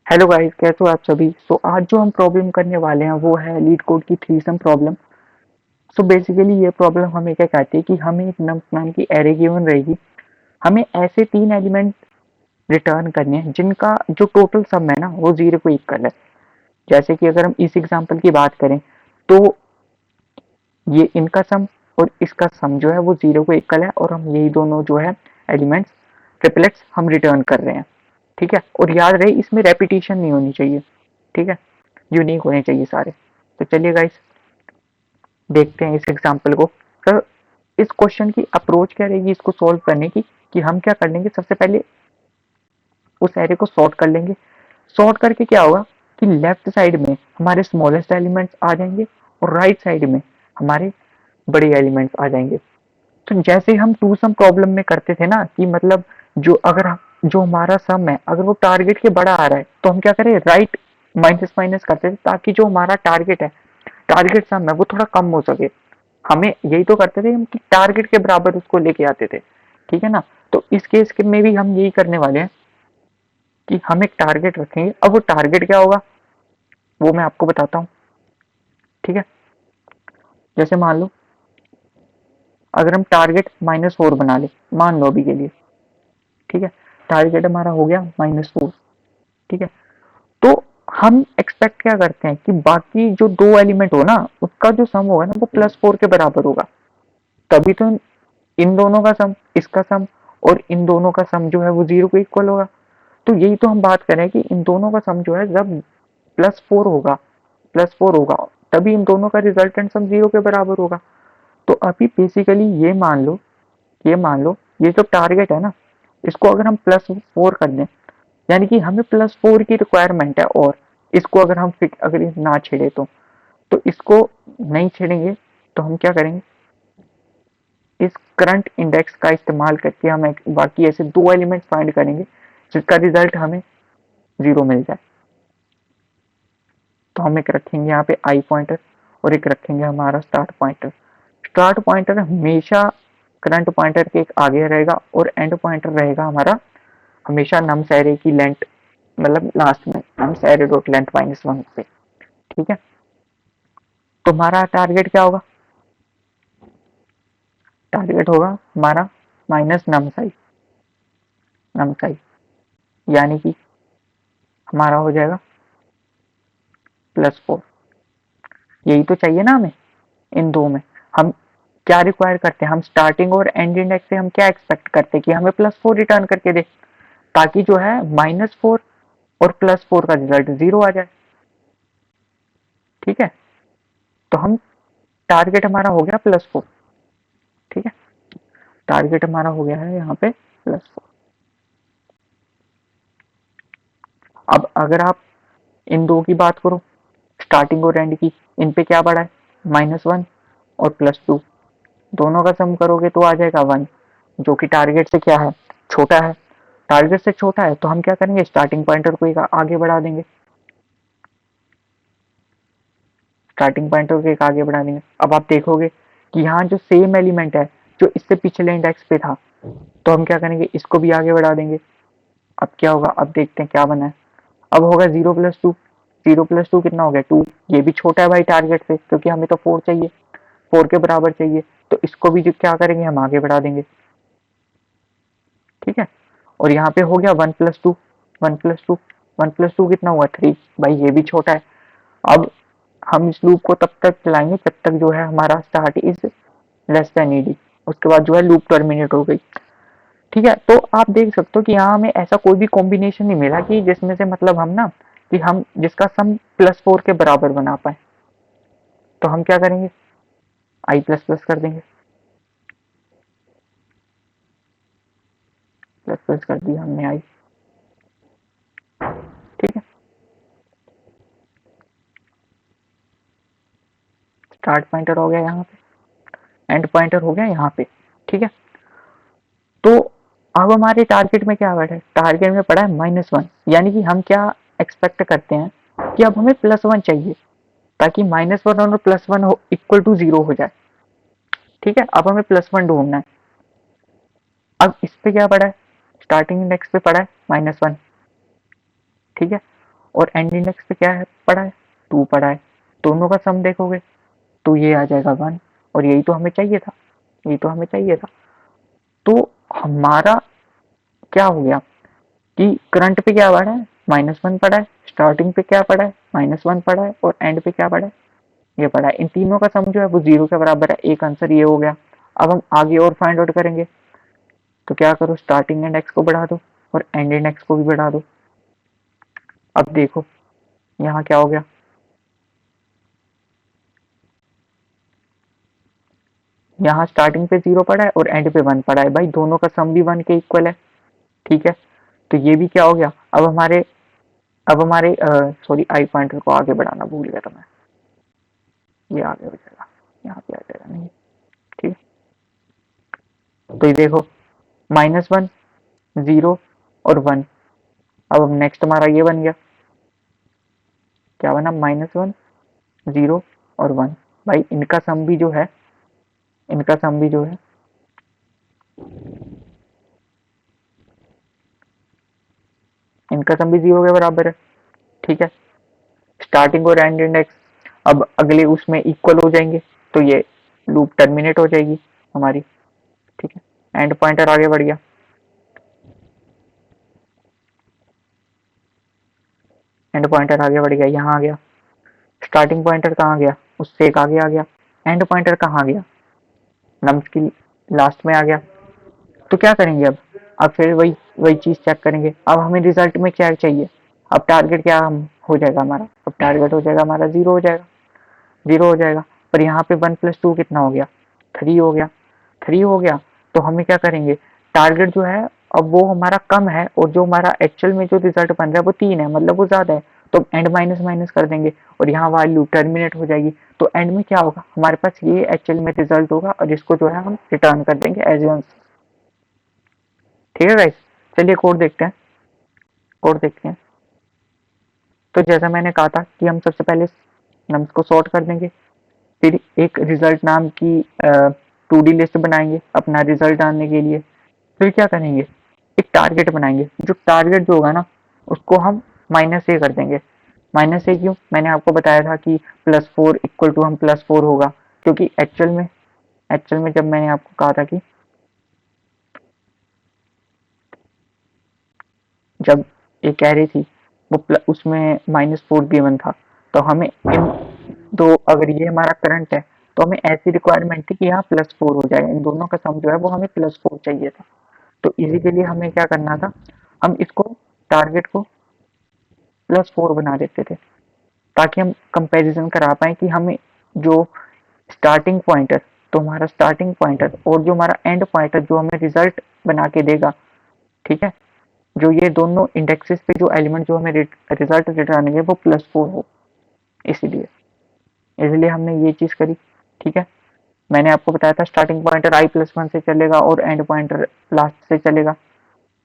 Hello guys, कैसे हो आप सभी। आज जो हम प्रॉब्लम करने वाले हैं वो है लीड कोड की थ्रीसम प्रॉब्लम। बेसिकली ये प्रॉब्लम हमें क्या कहती है कि हमें एक नम्स नाम की एरे गिवन रहेगी। हमें ऐसे तीन एलिमेंट रिटर्न करने हैं जिनका जो टोटल सम है ना वो जीरो को इक्वल है। जैसे कि अगर हम इस एग्जांपल की बात करें तो ये इनका सम और इसका सम जो है वो जीरो को इक्वल है, और हम यही दोनों जो है एलिमेंट्स ट्रिपलेट्स हम रिटर्न कर रहे हैं। ठीक है, और याद रहे इसमें रेपिटेशन नहीं होनी चाहिए। ठीक है, यूनिक होने चाहिए सारे। तो चलिए गाइस, देखते हैं इस एग्जांपल को। सर, इस क्वेश्चन की अप्रोच क्या रहेगी इसको सॉल्व करने की, कि हम क्या कर लेंगे, सबसे पहले उस एरे को सॉर्ट कर लेंगे। सॉर्ट करके क्या होगा कि लेफ्ट साइड में हमारे स्मॉलेस्ट एलिमेंट्स आ जाएंगे और राइट साइड में हमारे बड़े एलिमेंट्स आ जाएंगे। तो जैसे हम टू सम प्रॉब्लम में करते थे ना, कि मतलब जो हमारा सम है अगर वो टारगेट के बड़ा आ रहा है तो हम क्या करें, राइट माइनस माइनस करते थे, ताकि जो हमारा टारगेट है, टारगेट सम है वो थोड़ा कम हो सके। हमें यही तो करते थे हम, कि टारगेट के बराबर उसको लेके आते थे। ठीक है ना। तो इस केस के में भी हम यही करने वाले हैं कि हम एक टारगेट रखेंगे। अब वो टारगेट क्या होगा वो मैं आपको बताता हूँ। ठीक है, जैसे मान लो अगर हम टारगेट -4 बना ले, मान लो अभी के लिए। ठीक है, टारगेट हमारा हो गया -4। ठीक है, तो हम एक्सपेक्ट क्या करते हैं कि बाकी जो दो एलिमेंट हो ना उसका जो सम होगा ना वो +4 के बराबर होगा। तभी तो इन दोनों का सम, इसका सम और इन दोनों का सम जो है वो जीरो के इक्वल होगा। तो यही तो हम बात करें कि इन दोनों का सम जो है जब +4 होगा तभी इन दोनों का रिजल्टेंट सम जीरो के बराबर होगा। तो अभी बेसिकली ये मान लो ये जो टारगेट है ना, इसको अगर हम +4 कर दें, यानी कि हमें +4 की रिक्वायरमेंट है, और इसको अगर हम अगर ये ना छेड़े तो इसको नहीं छेड़ेंगे तो हम क्या करेंगे, इस करंट इंडेक्स का इस्तेमाल करके हम बाकी ऐसे दो एलिमेंट फाइंड करेंगे जिसका रिजल्ट हमें जीरो मिल जाए। तो हम एक रखेंगे यहाँ पे आई पॉइंटर और एक रखेंगे हमारा स्टार्ट पॉइंटर। स्टार्ट पॉइंटर हमेशा करंट पॉइंटर के एक आगे रहेगा, और एंड पॉइंटर रहेगा हमारा हमेशा नम्स एरे की लेंथ, मतलब लास्ट में नम्स एरे डॉट लेंथ -1 पे। ठीक है, तो हमारा टारगेट क्या होगा, टारगेट होगा हमारा माइनस नम साई, यानी कि हमारा हो जाएगा +4। यही तो चाहिए ना हमें। इन दो में हम क्या रिक्वायर करते हैं, हम स्टार्टिंग और एंड इंडेक्स से हम क्या एक्सपेक्ट करते हैं कि हमें +4 रिटर्न करके दे, ताकि जो है -4 और +4 का रिजल्ट जीरो आ जाए। ठीक है, तो हम टारगेट हमारा हो गया +4। ठीक है, टारगेट हमारा हो गया है यहाँ पे +4। अब अगर आप इन दो की बात करो, स्टार्टिंग और एंड की, इन पे क्या पड़ा है, -1 और +2, दोनों का सम करोगे तो आ जाएगा 1, जो कि टारगेट से क्या है, छोटा है। टारगेट से छोटा है तो हम क्या करेंगे, स्टार्टिंग पॉइंटर को एक आगे बढ़ा देंगे। स्टार्टिंग पॉइंटर को एक आगे बढ़ा देंगे। अब आप देखोगे कि यहाँ जो सेम एलिमेंट है जो इससे पिछले इंडेक्स पे था, तो हम क्या करेंगे, इसको भी आगे बढ़ा देंगे। अब क्या होगा, अब देखते हैं क्या बना है। अब होगा 0 + 2। 0 + 2 कितना हो गया, 2। ये भी छोटा है भाई टारगेट से, क्योंकि हमें तो 4 चाहिए, 4 के बराबर चाहिए। तो इसको भी जो क्या करेंगे, हम आगे बढ़ा देंगे। ठीक है, और यहाँ पे हो गया 1 + 2। 1 + 2, 1 + 2 कितना हुआ, 3। भाई ये भी छोटा है। अब हम इस लूप को तब तक चलाएंगे जब तक जो है हमारा start is less than ED, उसके बाद जो है लूप टर्मिनेट हो गई। ठीक है, तो आप देख सकते हो कि यहाँ हमें ऐसा कोई भी कॉम्बिनेशन नहीं मिला कि जिसमें से मतलब हम ना, कि हम जिसका सम +4 के बराबर बना पाए। तो हम क्या करेंगे, आई प्लस प्लस कर देंगे। प्लस प्लस कर दिया हमने आई। ठीक है, स्टार्ट पॉइंटर हो गया यहाँ पे, एंड पॉइंटर हो गया यहाँ पे। ठीक है, तो अब हमारे टारगेट में क्या बैठा है, टारगेट में पड़ा है -1, यानी कि हम क्या एक्सपेक्ट करते हैं कि अब हमें +1 चाहिए, ताकि -1 और +1 हो इक्वल टू 0 हो जाए। ठीक है, अब हमें +1 ढूंढना है। अब इस पे क्या पड़ा है, स्टार्टिंग इंडेक्स पे पड़ा है -1। ठीक है, और एंड इंडेक्स पे क्या है पड़ा है, 2 पड़ा है। दोनों का सम देखोगे तो ये आ जाएगा 1, और यही तो हमें चाहिए था, यही तो हमें चाहिए था। तो हमारा क्या हो गया कि करंट पे क्या पड़ा है, -1 पड़ा है, स्टार्टिंग पे क्या पड़ा है, -1 पड़ा है, और एंड पे क्या पड़ा है, ये पड़ा है। इन तीनों का सम जो है वो 0 के बराबर है। एक आंसर ये हो गया। अब हम आगे और फाइंड आउट करेंगे, तो क्या करो, स्टार्टिंग एंड एक्स को बढ़ा दो और एंड एंड एक्स को भी बढ़ा दो। अब देखो यहाँ क्या हो गया, यहाँ स्टार्टिंग पे 0 पड़ा है और एंड पे 1 पड़ा है। भाई दोनों का सम भी 1 के इक्वल है, ठीक है। तो ये भी क्या हो गया, अब हमारे सॉरी, आई पॉइंटर को आगे बढ़ाना भूल गया था मैं, ये आगे हो जाएगा, यहाँ पे आ जाएगा नहीं, ठीक है। तो ये देखो -1, 0 और 1। अब नेक्स्ट हमारा ये बन गया, क्या बना, -1, 0 और 1। भाई इनका सम भी जो है, इनका सम भी जो है, इनका सम भी 0 के बराबर है, ठीक है। स्टार्टिंग और एंड इंडेक्स अब अगले उसमें इक्वल हो जाएंगे, तो ये लूप टर्मिनेट हो जाएगी हमारी, ठीक है। एंड पॉइंटर आगे बढ़ गया, एंड पॉइंटर आगे बढ़ गया, यहाँ आ गया। स्टार्टिंग पॉइंटर कहाँ गया, उससे एक आगे आ गया। एंड पॉइंटर कहाँ गया, नम्स की लास्ट में आ गया। तो क्या करेंगे अब फिर वही वही चीज चेक करेंगे। अब हमें रिजल्ट में क्या चाहिए, अब टारगेट क्या हम हो जाएगा हमारा, अब टारगेट हो जाएगा हमारा 0 हो जाएगा, 0 हो जाएगा। पर यहाँ पे 1 + 2 कितना हो गया, 3 हो गया, 3 हो गया। तो हमें क्या करेंगे, टारगेट जो है अब वो हमारा कम है, और जो हमारा एक्चुअल में जो रिजल्ट बन रहा है वो 3 है, मतलब वो ज्यादा है। तो एंड माइनस माइनस कर देंगे और यहाँ वैल्यू टर्मिनेट हो जाएगी। तो एंड में क्या होगा, हमारे पास ये एक्चुअल में रिजल्ट होगा, और जिसको जो है हम रिटर्न कर देंगे एज ए आंसर, ठीक है गाइस। चलिए कोड देखते हैं, कोड देखते हैं। तो जैसा मैंने कहा था कि हम सबसे पहले नम्स को सॉर्ट कर देंगे, फिर एक रिजल्ट नाम की 2D लिस्ट बनाएंगे अपना रिजल्ट डालने के लिए। फिर क्या करेंगे, एक टारगेट बनाएंगे, जो टारगेट जो होगा ना उसको हम -a कर देंगे। -a क्यों, मैंने आपको बताया था कि +4 इक्वल टू हम +4 होगा, क्योंकि एक्चुअल में जब मैंने आपको कहा था कि जब एक एरे थी वो उसमें -4 गिवन था, तो हमें इन दो, अगर ये हमारा करंट है तो हमें ऐसी रिक्वायरमेंट थी कि यहाँ +4 हो जाए, इन दोनों का सम जो है वो हमें +4 चाहिए था। तो इसी के लिए हमें क्या करना था, हम इसको टारगेट को +4 बना देते थे, ताकि हम कंपैरिजन करा पाए कि हमें जो स्टार्टिंग पॉइंटर, तो हमारा स्टार्टिंग पॉइंटर और जो हमारा एंड पॉइंटर जो हमें रिजल्ट बना के देगा, ठीक है, जो ये दोनों इंडेक्सेस पे जो एलिमेंट जो हमें रिजल्ट रिटर्न आएंगे वो +4 हो। इसीलिए इसलिए हमने ये चीज करी, ठीक है। मैंने आपको बताया था स्टार्टिंग पॉइंटर i+1 से चलेगा और एंड पॉइंटर लास्ट से चलेगा।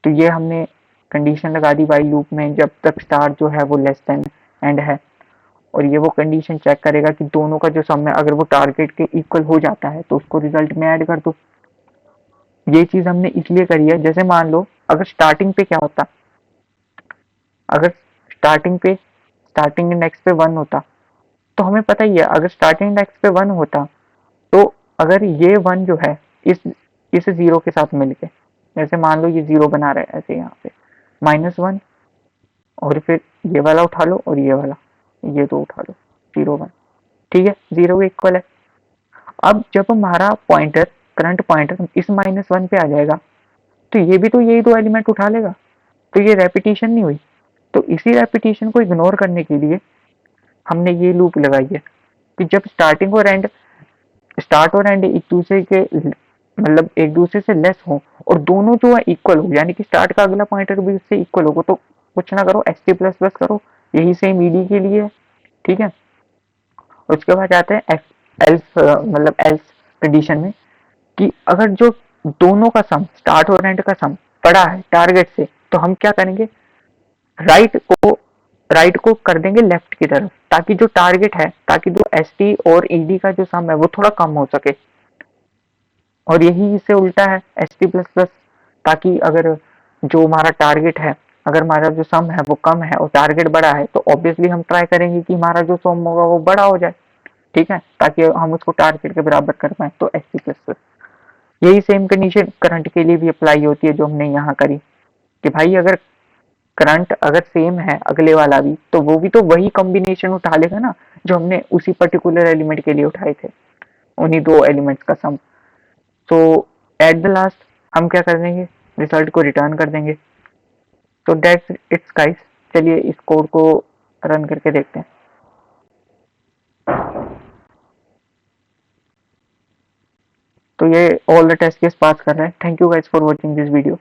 तो ये हमने कंडीशन लगा दी वाइल लूप में, जब तक स्टार जो है वो लेस देन एंड है, और ये वो कंडीशन चेक करेगा कि दोनों का जो सम है अगर वो टारगेट के इक्वल हो जाता है तो उसको रिजल्ट में ऐड कर दो। ये चीज हमने इसलिए करी है, जैसे मान लो अगर स्टार्टिंग पे क्या होता, अगर स्टार्टिंग इंडेक्स पे 1 होता, तो हमें पता ही है अगर स्टार्टिंग इंडेक्स पे 1 होता, तो अगर ये 1 जो है इस 0 के साथ मिलके, जैसे मान लो ये 0 बना रहा है ऐसे यहाँ पे, -1, और फिर ये वाला उठा लो और ये वाला, ये दो उठा लो, 0 1, ठीक है, 0 के इक्वल है। अब जब हमारा पॉइंटर, करंट पॉइंटर इस -1 पे आ जाएगा, तो ये भी तो यही दो एलिमेंट उठा लेगा, तो ये रेपिटेशन नहीं हुई। तो इसी रेपिटेशन को इग्नोर करने के लिए हमने ये लूप लगाई है कि जब स्टार्ट और एंड एक दूसरे के, मतलब एक दूसरे से लेस हो और दोनों जो है इक्वल हो, यानी कि स्टार्ट का अगला पॉइंटर भी उससे इक्वल होगा, तो कुछ ना करो, st++ करो, यही सेम ed के लिए है, ठीक है। उसके बाद आते हैं एल्स, मतलब एल्स कंडीशन में, कि अगर जो दोनों का सम, स्टार्ट और एंड का सम बड़ा है टारगेट से, तो हम क्या करेंगे, राइट को राइट को कर देंगे लेफ्ट की तरफ, ताकि जो टारगेट है, ताकि जो एस टी और ईडी का जो सम है वो थोड़ा कम हो सके। और यही इससे उल्टा है एस टी प्लस प्लस, ताकि अगर जो हमारा टारगेट है अगर हमारा जो सम है वो कम है और टारगेट बड़ा है तो ऑब्वियसली हम ट्राई करेंगे कि हमारा जो सम होगा वो बड़ा हो जाए, ठीक है, ताकि हम उसको टारगेट के बराबर कर पाए। तो एस सी प्लस प्लस यही सेम कंडीशन करंट के लिए भी अप्लाई होती है जो हमने यहाँ करी, कि भाई अगर करंट अगर सेम है अगले वाला भी, तो वो भी तो वही कॉम्बिनेशन उठा लेगा ना जो हमने उसी पर्टिकुलर एलिमेंट के लिए उठाए थे, उन्हीं दो एलिमेंट्स का सम। तो एट द लास्ट हम क्या कर देंगे, रिजल्ट को रिटर्न कर देंगे। तो दैट्स इट्स गाइस। चलिए इस कोड को रन करके देखते हैं। तो ये ऑल द टेस्ट केस पास कर रहा है। Thank you guys for watching this video.